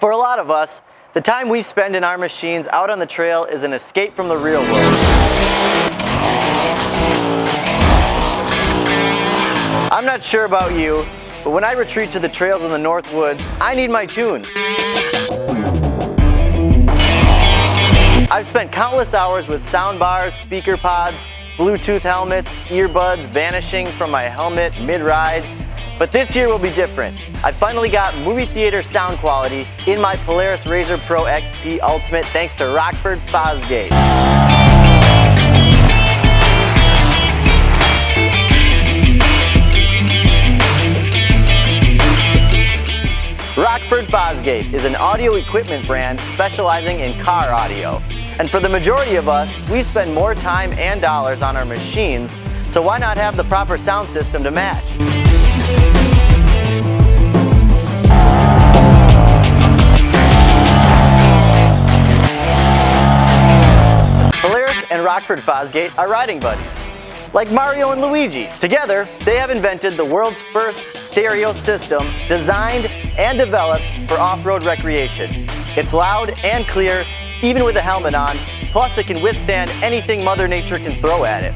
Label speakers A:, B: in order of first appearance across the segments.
A: For a lot of us, the time we spend in our machines out on the trail is an escape from the real world. I'm not sure about you, but when I retreat to the trails in the North Woods, I need my tune. I've spent countless hours with sound bars, speaker pods, Bluetooth helmets, earbuds vanishing from my helmet mid-ride. But this year will be different. I finally got movie theater sound quality in my Polaris RZR PRO XP Ultimate thanks to Rockford Fosgate. Rockford Fosgate is an audio equipment brand specializing in car audio. And for the majority of us, we spend more time and dollars on our machines, so why not have the proper sound system to match? Polaris and Rockford Fosgate are riding buddies, like Mario and Luigi. Together, they have invented the world's first stereo system designed and developed for off-road recreation. It's loud and clear, even with a helmet on, plus it can withstand anything Mother Nature can throw at it.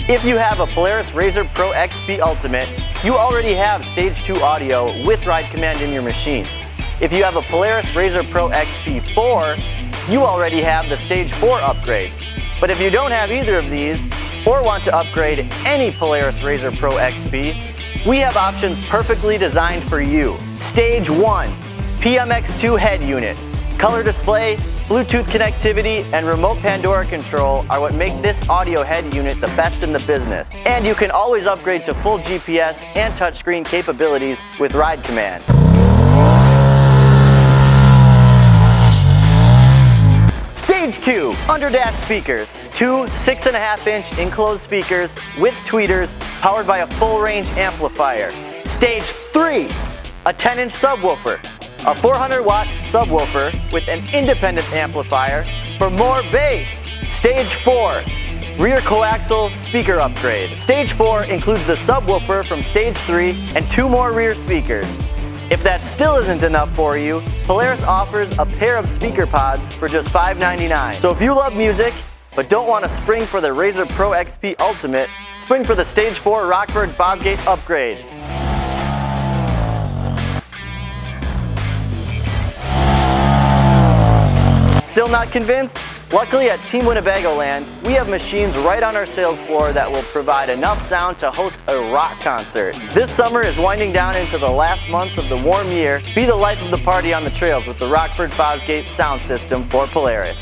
A: If you have a Polaris RZR PRO XP Ultimate, you already have Stage 2 audio with Ride Command in your machine. If you have a Polaris RZR PRO XP 4, you already have the Stage 4 upgrade. But if you don't have either of these, or want to upgrade any Polaris RZR PRO XP, we have options perfectly designed for you. Stage 1, PMX2 head unit. Color display, Bluetooth connectivity, and remote Pandora control are what make this audio head unit the best in the business. And you can always upgrade to full GPS and touchscreen capabilities with Ride Command. Stage 2, under-dash speakers. Two 6.5-inch enclosed speakers with tweeters powered by a full-range amplifier. Stage 3, a 10-inch subwoofer. A 400-watt subwoofer with an independent amplifier for more bass. Stage 4, rear coaxial speaker upgrade. Stage 4 includes the subwoofer from Stage 3 and 2 more rear speakers. If that still isn't enough for you, Polaris offers a pair of speaker pods for just $5.99. So if you love music, but don't want to spring for the RZR PRO XP Ultimate, spring for the Stage 4 Rockford Fosgate upgrade. Still not convinced? Luckily at Team Winnebagoland, we have machines right on our sales floor that will provide enough sound to host a rock concert. This summer is winding down into the last months of the warm year. Be the life of the party on the trails with the Rockford Fosgate sound system for Polaris.